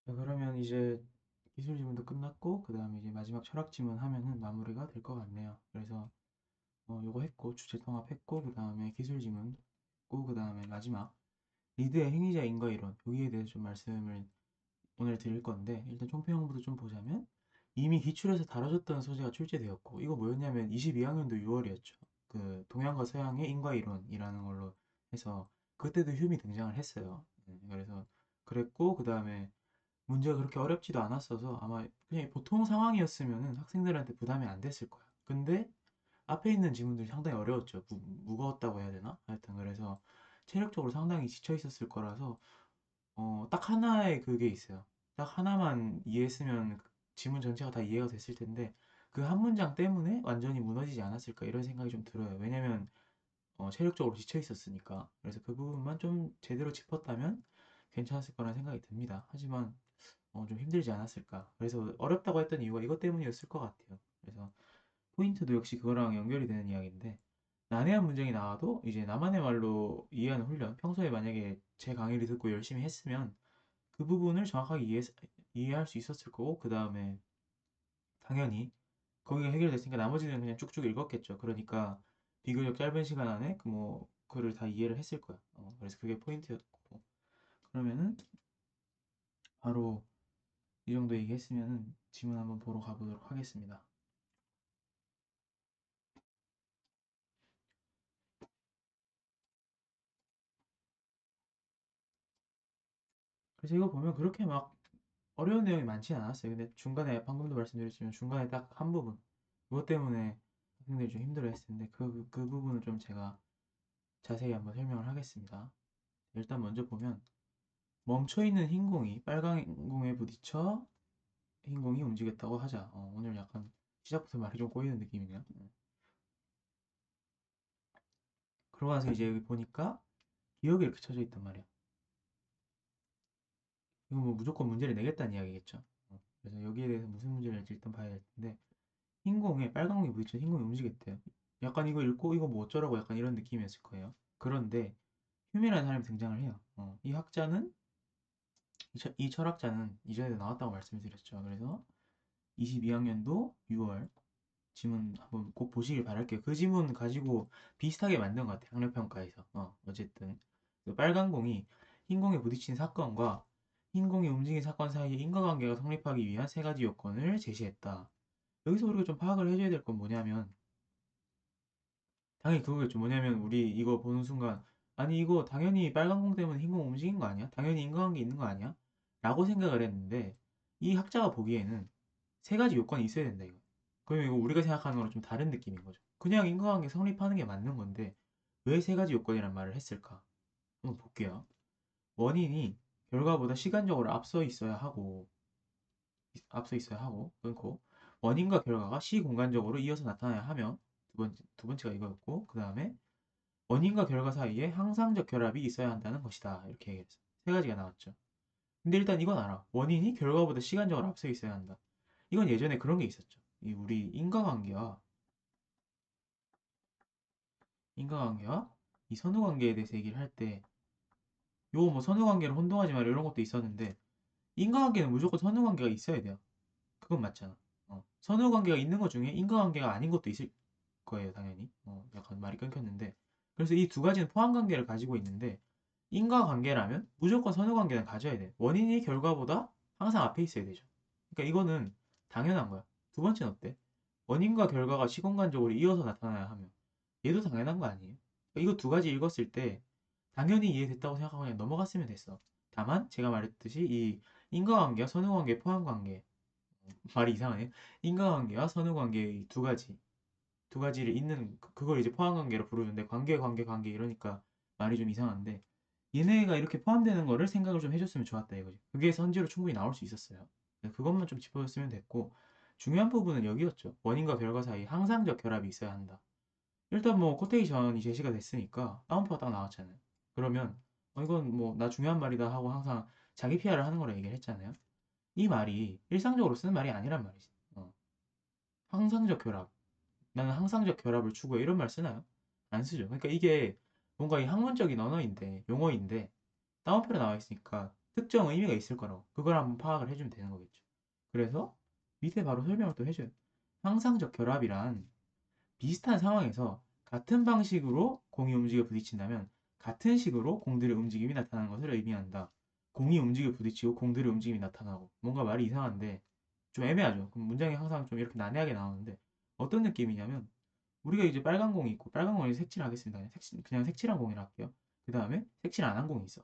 자, 그러면 이제 기술 지문도 끝났고, 그 다음에 이제 마지막 철학 지문 하면은 마무리가 될 것 같네요. 그래서 요거 했고, 주제 통합 했고, 그 다음에 기술 지문 했고, 그 다음에 마지막 리드의 행위자 인과 이론, 여기에 대해서 좀 말씀을 오늘 드릴 건데, 일단 총평부터 좀 보자면, 이미 기출에서 다뤄졌던 소재가 출제되었고, 이거 뭐였냐면 22학년도 6월이었죠. 그 동양과 서양의 인과 이론이라는 걸로 해서 그때도 흉이 등장을 했어요. 그래서 그랬고, 그 다음에 문제가 그렇게 어렵지도 않았어서 아마 그냥 보통 상황이었으면은 학생들한테 부담이 안 됐을 거야. 근데 앞에 있는 지문들이 상당히 어려웠죠. 무거웠다고 해야 되나? 하여튼 그래서 체력적으로 상당히 지쳐 있었을 거라서 딱 하나의 그게 있어요. 딱 하나만 이해했으면 그 지문 전체가 다 이해가 됐을 텐데 그 한 문장 때문에 완전히 무너지지 않았을까 이런 생각이 좀 들어요. 왜냐면 체력적으로 지쳐 있었으니까. 그래서 그 부분만 좀 제대로 짚었다면 괜찮았을 거라는 생각이 듭니다. 하지만 좀 힘들지 않았을까. 그래서 어렵다고 했던 이유가 이것 때문이었을 것 같아요. 그래서 포인트도 역시 그거랑 연결이 되는 이야기인데 난해한 문장이 나와도 이제 나만의 말로 이해하는 훈련, 평소에 만약에 제 강의를 듣고 열심히 했으면 그 부분을 정확하게 이해할 수 있었을 거고 그 다음에 당연히 거기가 해결됐으니까 나머지는 그냥 쭉쭉 읽었겠죠. 그러니까 비교적 짧은 시간 안에 그를 다 이해를 했을 거야. 그래서 그게 포인트였고 그러면은 바로 이 정도 얘기했으면은 지문 한번 보러 가보도록 하겠습니다. 그래서 이거 보면 그렇게 막 어려운 내용이 많지 않았어요. 근데 중간에 방금도 말씀드렸지만 중간에 딱 한 부분 그것 때문에 학생들이 좀 힘들어했을 텐데 그 부분을 좀 제가 자세히 한번 설명을 하겠습니다. 일단 먼저 보면 멈춰있는 흰 공이 빨간 공에 부딪혀 흰 공이 움직였다고 하자. 오늘 약간 시작부터 말이 좀 꼬이는 느낌이네요. 그러고 나서 이제 여기 보니까 기억이 이렇게 쳐져 있단 말이야. 이거 뭐 무조건 문제를 내겠다는 이야기겠죠. 그래서 여기에 대해서 무슨 문제를 낼지 일단 봐야 될 텐데 흰 공에 빨간 공이 부딪혀 흰 공이 움직였대요. 약간 이거 읽고 이거 뭐 어쩌라고 약간 이런 느낌이었을 거예요. 그런데 휴미라는 사람이 등장을 해요. 이 학자는 이 철학자는 이전에도 나왔다고 말씀드렸죠. 그래서 22학년도 6월 지문 한번 꼭 보시길 바랄게요. 그 지문 가지고 비슷하게 만든 것 같아요. 학력평가에서. 어쨌든 그 빨간 공이 흰 공에 부딪힌 사건과 흰 공이 움직인 사건 사이의 인과관계가 성립하기 위한 세 가지 요건을 제시했다. 여기서 우리가 좀 파악을 해줘야 될 건 뭐냐면 당연히 그거겠죠. 뭐냐면 우리 이거 보는 순간 아니 이거 당연히 빨간 공 때문에 흰 공 움직인 거 아니야? 당연히 인과관계 있는 거 아니야? 라고 생각을 했는데 이 학자가 보기에는 세 가지 요건이 있어야 된다 이거. 그러면 이거 우리가 생각하는 거랑 좀 다른 느낌인 거죠. 그냥 인과관계 성립하는 게 맞는 건데 왜 세 가지 요건이란 말을 했을까? 한번 볼게요. 원인이 결과보다 시간적으로 앞서 있어야 하고 끊고 원인과 결과가 시공간적으로 이어서 나타나야 하며 두 번째가 이거였고 그 다음에 원인과 결과 사이에 항상적 결합이 있어야 한다는 것이다. 이렇게 얘기했어. 세 가지가 나왔죠. 근데 일단 이건 알아. 원인이 결과보다 시간적으로 앞서 있어야 한다. 이건 예전에 그런 게 있었죠. 이 우리 인과관계와 이 선후관계에 대해서 얘기를 할 때, 요 뭐 선후관계를 혼동하지 마라 이런 것도 있었는데, 인과관계는 무조건 선후관계가 있어야 돼요. 그건 맞잖아. 선후관계가 있는 것 중에 인과관계가 아닌 것도 있을 거예요, 당연히. 약간 말이 끊겼는데. 그래서 이 두 가지는 포함관계를 가지고 있는데, 인과관계라면 무조건 선후관계는 가져야 돼. 원인이 결과보다 항상 앞에 있어야 되죠. 그러니까 이거는 당연한 거야. 두 번째는 어때? 원인과 결과가 시공간적으로 이어서 나타나야 하며 얘도 당연한 거 아니에요? 그러니까 이거 두 가지 읽었을 때 당연히 이해됐다고 생각하고 그냥 넘어갔으면 됐어. 다만 제가 말했듯이 이 인과관계와 선후관계, 포함관계 말이 이상하네. 인과관계와 선후관계 두 가지를 잇는 그걸 이제 포함관계로 부르는데 관계 이러니까 말이 좀 이상한데 얘네가 이렇게 포함되는 거를 생각을 좀 해줬으면 좋았다 이거지. 그게 선지로 충분히 나올 수 있었어요. 그것만 좀 짚어줬으면 됐고 중요한 부분은 여기였죠. 원인과 결과 사이 항상적 결합이 있어야 한다. 일단 뭐 코테이션이 제시가 됐으니까 다운표가 딱 나왔잖아요. 그러면 이건 뭐 나 중요한 말이다 하고 항상 자기 PR을 하는 거라 얘기를 했잖아요. 이 말이 일상적으로 쓰는 말이 아니란 말이지. 항상적 결합. 나는 항상적 결합을 추구해. 이런 말 쓰나요? 안 쓰죠. 그러니까 이게 뭔가 이 학문적인 언어인데, 용어인데, 다운표로 나와 있으니까 특정 의미가 있을 거라고. 그걸 한번 파악을 해주면 되는 거겠죠. 그래서 밑에 바로 설명을 또 해줘요. 항상적 결합이란 비슷한 상황에서 같은 방식으로 공이 움직여 부딪힌다면 같은 식으로 공들의 움직임이 나타나는 것을 의미한다. 공이 움직여 부딪히고 공들의 움직임이 나타나고 뭔가 말이 이상한데 좀 애매하죠. 그럼 문장이 항상 좀 이렇게 난해하게 나오는데 어떤 느낌이냐면 우리가 이제 빨간 공이 있고 빨간 공을 색칠하겠습니다. 그냥 색칠한 공이라 할게요. 그 다음에 색칠 안 한 공이 있어.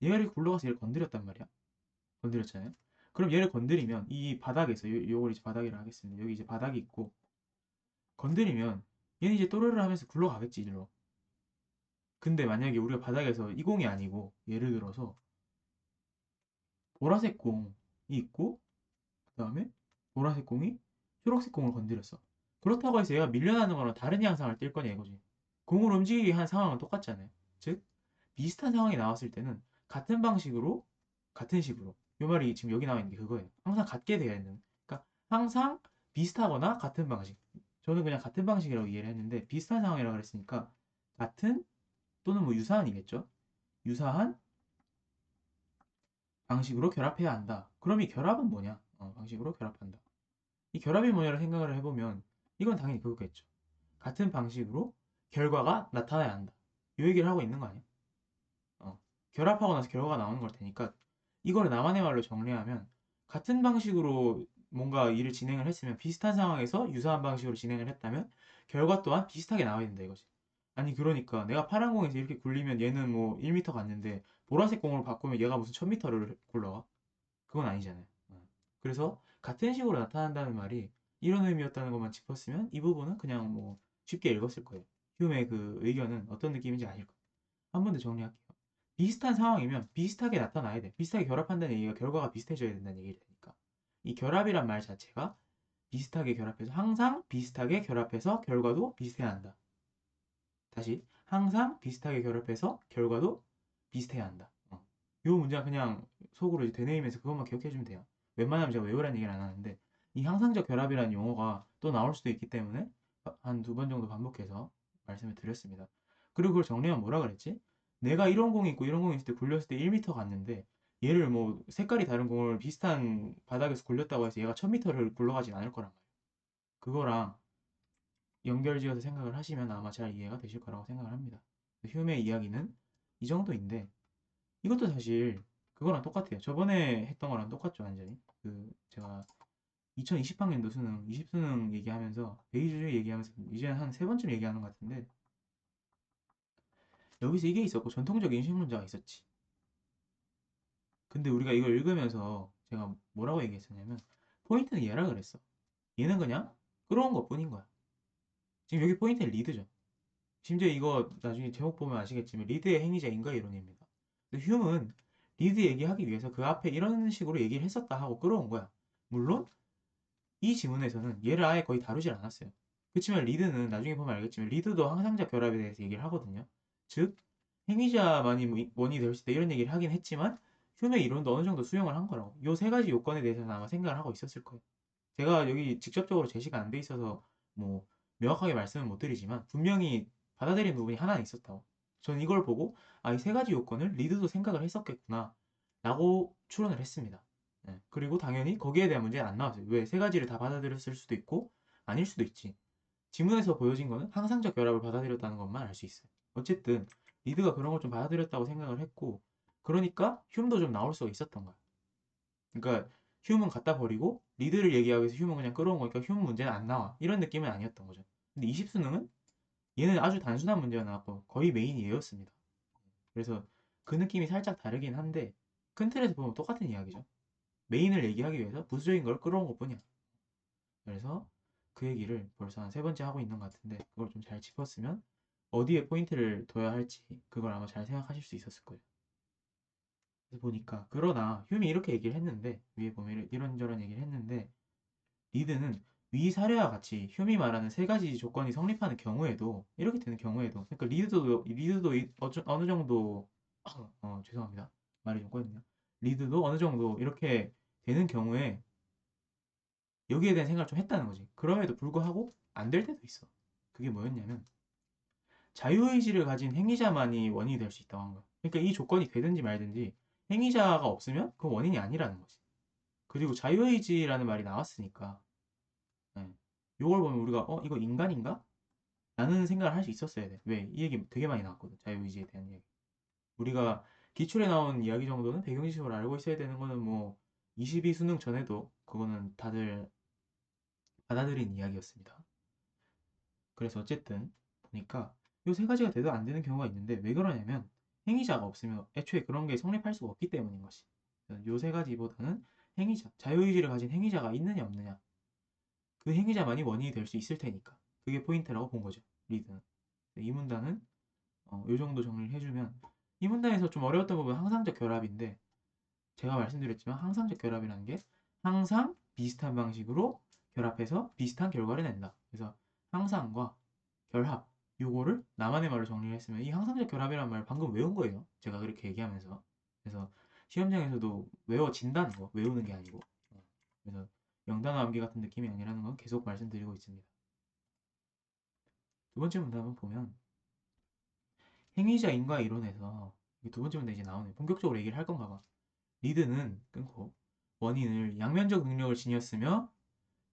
얘가 이렇게 굴러가서 얘를 건드렸단 말이야. 건드렸잖아요. 그럼 얘를 건드리면 이 바닥에서 요걸 이제 바닥이라 하겠습니다. 여기 이제 바닥이 있고 건드리면 얘는 이제 또르르 하면서 굴러가겠지 이리로. 근데 만약에 우리가 바닥에서 이 공이 아니고 예를 들어서 보라색 공이 있고 그 다음에 보라색 공이 초록색 공을 건드렸어. 그렇다고 해서 얘가 밀려나는 거랑 다른 양상을 띌 거냐 이거지. 공을 움직이게 한 상황은 똑같잖아요. 즉 비슷한 상황이 나왔을 때는 같은 방식으로 같은 식으로 이 말이 지금 여기 나와 있는 게 그거예요. 항상 같게 되어야 되는. 그러니까 항상 비슷하거나 같은 방식. 저는 그냥 같은 방식이라고 이해를 했는데 비슷한 상황이라고 그랬으니까 같은 또는 뭐 유사한이겠죠. 유사한 방식으로 결합해야 한다. 그럼 이 결합은 뭐냐? 방식으로 결합한다. 이 결합이 뭐냐를 생각을 해보면 이건 당연히 그거겠죠. 같은 방식으로 결과가 나타나야 한다. 이 얘기를 하고 있는 거 아니야? 어, 결합하고 나서 결과가 나오는 걸 테니까 이거를 나만의 말로 정리하면 같은 방식으로 뭔가 일을 진행을 했으면 비슷한 상황에서 유사한 방식으로 진행을 했다면 결과 또한 비슷하게 나와야 된다 이거지. 아니 그러니까 내가 파란 공에서 이렇게 굴리면 얘는 뭐 1m 갔는데 보라색 공으로 바꾸면 얘가 무슨 1000m를 굴러가? 그건 아니잖아요. 그래서 같은 식으로 나타난다는 말이 이런 의미였다는 것만 짚었으면 이 부분은 그냥 뭐 쉽게 읽었을 거예요. 휴메의 그 의견은 어떤 느낌인지 아실 거예요. 한 번 더 정리할게요. 비슷한 상황이면 비슷하게 나타나야 돼. 비슷하게 결합한다는 얘기가 결과가 비슷해져야 된다는 얘기를 되니까. 이 결합이란 말 자체가 비슷하게 결합해서 항상 비슷하게 결합해서 결과도 비슷해야 한다. 다시 항상 비슷하게 결합해서 결과도 비슷해야 한다. 이 문장 그냥 속으로 이제 되뇌이면서 그것만 기억해주면 돼요. 웬만하면 제가 외우라는 얘기를 안 하는데 이 항상적 결합이라는 용어가 또 나올 수도 있기 때문에 한 두 번 정도 반복해서 말씀을 드렸습니다. 그리고 그걸 정리하면 뭐라 그랬지? 내가 이런 공이 있고 이런 공이 있을 때 굴렸을 때 1m 갔는데 얘를 뭐 색깔이 다른 공을 비슷한 바닥에서 굴렸다고 해서 얘가 1000m를 굴러가진 않을 거란 말이에요. 그거랑 연결지어서 생각을 하시면 아마 잘 이해가 되실 거라고 생각을 합니다. 휴메의 이야기는 이 정도인데 이것도 사실 그거랑 똑같아요. 저번에 했던 거랑 똑같죠, 완전히. 그 제가 2020학년도 수능, 20수능 얘기하면서 베이주 얘기하면서 이제 한 세 번쯤 얘기하는 것 같은데 여기서 이게 있었고 전통적 인식 문제가 있었지. 근데 우리가 이걸 읽으면서 제가 뭐라고 얘기했었냐면 포인트는 얘라 그랬어. 얘는 그냥 끌어온 것뿐인 거야. 지금 여기 포인트는 리드죠. 심지어 이거 나중에 제목 보면 아시겠지만 리드의 행위자 인가 이론입니다. 근데 휴은 리드 얘기하기 위해서 그 앞에 이런 식으로 얘기를 했었다 하고 끌어온 거야. 물론 이 지문에서는 얘를 아예 거의 다루질 않았어요. 그렇지만 리드는 나중에 보면 알겠지만 리드도 항상적 결합에 대해서 얘기를 하거든요. 즉 행위자만이 뭐 원인이 될 수 있다 이런 얘기를 하긴 했지만 휴의 이론도 어느 정도 수용을 한 거라고. 요 세 가지 요건에 대해서는 아마 생각을 하고 있었을 거예요. 제가 여기 직접적으로 제시가 안 돼 있어서 뭐 명확하게 말씀은 못 드리지만 분명히 받아들인 부분이 하나 있었다고. 저는 이걸 보고 아, 이 세 가지 요건을 리드도 생각을 했었겠구나 라고 추론을 했습니다. 네. 그리고 당연히 거기에 대한 문제는 안 나왔어요. 왜? 세 가지를 다 받아들였을 수도 있고 아닐 수도 있지. 지문에서 보여진 거는 항상적 결합을 받아들였다는 것만 알 수 있어요. 어쨌든 리드가 그런 걸 좀 받아들였다고 생각을 했고 그러니까 흉도 좀 나올 수가 있었던 거야. 그러니까 휴문 갖다 버리고 리드를 얘기하기 위해서 휴문 그냥 끌어온 거니까 휴문 문제는 안 나와. 이런 느낌은 아니었던 거죠. 근데 20수능은 얘는 아주 단순한 문제가 나왔고 거의 메인이 얘였습니다. 그래서 그 느낌이 살짝 다르긴 한데 큰 틀에서 보면 똑같은 이야기죠. 메인을 얘기하기 위해서 부수적인 걸 끌어온 것 뿐이야. 그래서 그 얘기를 벌써 한 세 번째 하고 있는 것 같은데 그걸 좀 잘 짚었으면 어디에 포인트를 둬야 할지 그걸 아마 잘 생각하실 수 있었을 거예요. 그래서 보니까 그러나 휴이 이렇게 얘기를 했는데 위에 보면 이런저런 얘기를 했는데 리드는 위 사례와 같이 휴이 말하는 세 가지 조건이 성립하는 경우에도 이렇게 되는 경우에도 그러니까 리드도 어느 정도 죄송합니다 말이 좀 꼬였네요. 리드도 어느 정도 이렇게 되는 경우에 여기에 대한 생각을 좀 했다는 거지. 그럼에도 불구하고 안 될 때도 있어. 그게 뭐였냐면 자유의지를 가진 행위자만이 원인이 될 수 있다고 한 거야. 그러니까 이 조건이 되든지 말든지 행위자가 없으면 그 원인이 아니라는 거지. 그리고 자유의지라는 말이 나왔으니까 네. 요걸 보면 우리가 이거 인간인가? 라는 생각을 할 수 있었어야 돼. 왜? 이 얘기 되게 많이 나왔거든. 자유의지에 대한 얘기. 우리가 기출에 나온 이야기 정도는 배경 지식으로 알고 있어야 되는 거는 뭐 22 수능 전에도 그거는 다들 받아들인 이야기였습니다. 그래서 어쨌든 보니까 요 세 가지가 돼도 안 되는 경우가 있는데 왜 그러냐면 행위자가 없으면 애초에 그런 게 성립할 수가 없기 때문인 것이. 요 세 가지보다는 행위자, 자유의지를 가진 행위자가 있느냐 없느냐 그 행위자만이 원인이 될 수 있을 테니까 그게 포인트라고 본 거죠. 리드는. 이 문단은 요 정도 정리를 해주면 이 문단에서 좀 어려웠던 부분은 항상적 결합인데 제가 말씀드렸지만 항상적 결합이라는 게 항상 비슷한 방식으로 결합해서 비슷한 결과를 낸다. 그래서 항상과 결합 요거를 나만의 말로 정리를 했으면 이 항상적 결합이라는 말을 방금 외운 거예요. 제가 그렇게 얘기하면서. 그래서 시험장에서도 외워진다는 거, 외우는 게 아니고. 그래서 영단어 암기 같은 느낌이 아니라는 건 계속 말씀드리고 있습니다. 두 번째 문단 한번 보면 행위자 인과 이론에서 두 번째 문단 이제 나오네. 본격적으로 얘기를 할 건가 봐. 리드는 끊고 원인을 양면적 능력을 지녔으며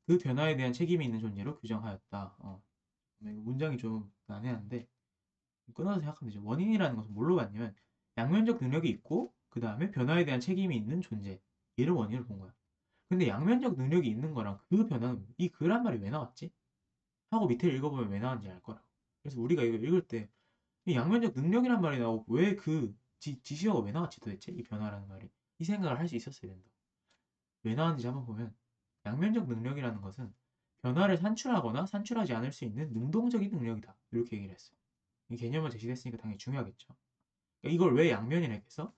그 변화에 대한 책임이 있는 존재로 규정하였다. 문장이 좀 난해한데 끊어서 생각하면 되죠. 원인이라는 것은 뭘로 봤냐면 양면적 능력이 있고 그 다음에 변화에 대한 책임이 있는 존재. 얘를 원인을 본 거야. 근데 양면적 능력이 있는 거랑 그 변화는 이 그란 말이 왜 나왔지? 하고 밑에 읽어보면 왜 나왔는지 알 거라고. 그래서 우리가 이거 읽을 때 이 양면적 능력이란 말이 나오고 왜 그 지시어가 왜 나왔지 도대체? 이 변화라는 말이. 이 생각을 할 수 있었어야 된다. 왜 나왔는지 한번 보면 양면적 능력이라는 것은 변화를 산출하거나 산출하지 않을 수 있는 능동적인 능력이다. 이렇게 얘기를 했어요. 이 개념을 제시했으니까 당연히 중요하겠죠. 그러니까 이걸 왜 양면이라 했겠어?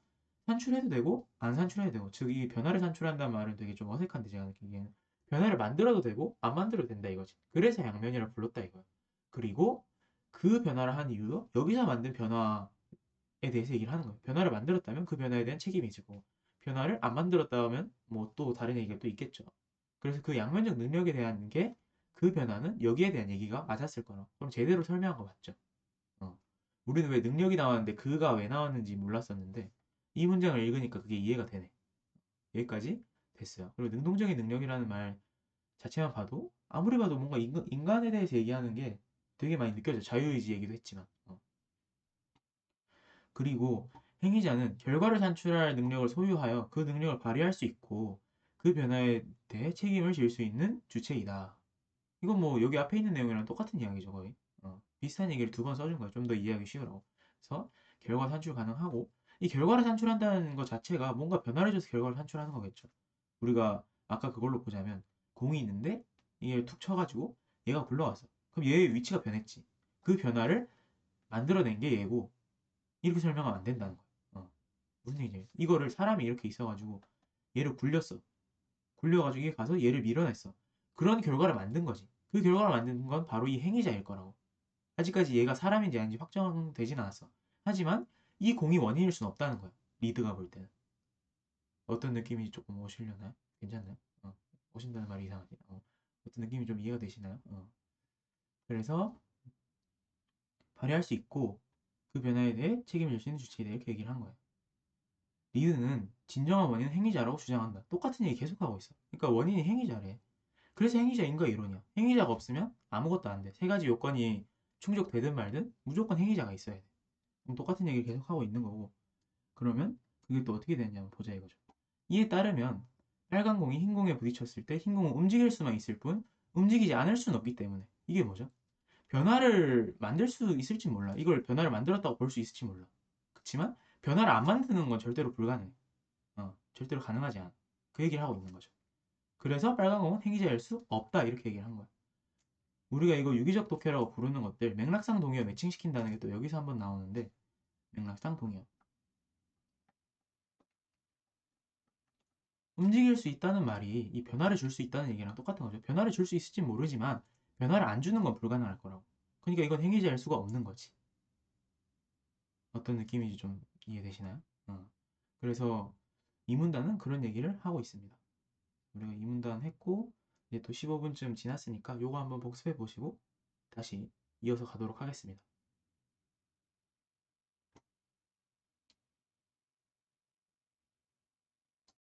산출해도 되고 안 산출해도 되고 즉 이 변화를 산출한다는 말은 되게 좀 어색한데 제가 느끼기에는 변화를 만들어도 되고 안 만들어도 된다 이거지. 그래서 양면이라 불렀다 이거야. 그리고 그 변화를 한 이유도 여기서 만든 변화에 대해서 얘기를 하는 거예요. 변화를 만들었다면 그 변화에 대한 책임이 지고 변화를 안 만들었다면 뭐 또 다른 얘기가 또 있겠죠. 그래서 그 양면적 능력에 대한 게 그 변화는 여기에 대한 얘기가 맞았을 거라. 그럼 제대로 설명한 거 맞죠? 어. 우리는 왜 능력이 나왔는데 그가 왜 나왔는지 몰랐었는데 이 문장을 읽으니까 그게 이해가 되네. 여기까지 됐어요. 그리고 능동적인 능력이라는 말 자체만 봐도 아무리 봐도 뭔가 인간에 대해서 얘기하는 게 되게 많이 느껴져. 자유의지 얘기도 했지만. 그리고 행위자는 결과를 산출할 능력을 소유하여 그 능력을 발휘할 수 있고 그 변화에 대해 책임을 질 수 있는 주체이다. 이건 뭐 여기 앞에 있는 내용이랑 똑같은 이야기죠 거의. 비슷한 얘기를 두 번 써준 거예요. 좀 더 이해하기 쉬우라고. 그래서 결과 산출 가능하고 이 결과를 산출한다는 것 자체가 뭔가 변화를 줘서 결과를 산출하는 거겠죠. 우리가 아까 그걸로 보자면 공이 있는데 이게 툭 쳐가지고 얘가 굴러왔어. 그럼 얘의 위치가 변했지. 그 변화를 만들어낸 게 얘고 이렇게 설명하면 안 된다는 거야. 무슨 얘기냐. 이거를 사람이 이렇게 있어가지고 얘를 굴렸어. 굴려가지고 얘 가서 얘를 밀어냈어. 그런 결과를 만든 거지. 그 결과를 만든 건 바로 이 행위자일 거라고. 아직까지 얘가 사람인지 아닌지 확정되진 않았어. 하지만 이 공이 원인일 수는 없다는 거야. 리드가 볼 때는. 어떤 느낌이 조금 오시려나요? 괜찮나요? 오신다는 말이 이상하지. 어떤 느낌이 좀 이해가 되시나요? 그래서 발휘할 수 있고 그 변화에 대해 책임을 질 수 있는 주체에 대해 이렇게 얘기를 한 거야. 리드는 진정한 원인은 행위자라고 주장한다. 똑같은 얘기 계속하고 있어. 그러니까 원인이 행위자래. 그래서 행위자 인과 이론이야. 행위자가 없으면 아무것도 안 돼. 세 가지 요건이 충족되든 말든 무조건 행위자가 있어야 돼. 그럼 똑같은 얘기를 계속하고 있는 거고. 그러면 그게 또 어떻게 되느냐 보자 이거죠. 이에 따르면 빨간 공이 흰 공에 부딪혔을 때 흰 공은 움직일 수만 있을 뿐 움직이지 않을 수는 없기 때문에 이게 뭐죠? 변화를 만들 수 있을지 몰라. 이걸 변화를 만들었다고 볼 수 있을지 몰라. 그렇지만 변화를 안 만드는 건 절대로 불가능해. 절대로 가능하지 않아. 그 얘기를 하고 있는 거죠. 그래서 빨간 공은 행위자일 수 없다 이렇게 얘기를 한 거야. 우리가 이거 유기적 독해라고 부르는 것들 맥락상 동의어 매칭시킨다는 게 또 여기서 한번 나오는데 맥락상 동의어 움직일 수 있다는 말이 이 변화를 줄 수 있다는 얘기랑 똑같은 거죠. 변화를 줄 수 있을지 모르지만 변화를 안 주는 건 불가능할 거라고. 그러니까 이건 행위자일 수가 없는 거지. 어떤 느낌인지 좀 이해되시나요? 그래서 이 문단은 그런 얘기를 하고 있습니다. 우리가 이 문단 했고 이제 또 15분쯤 지났으니까 요거 한번 복습해 보시고 다시 이어서 가도록 하겠습니다.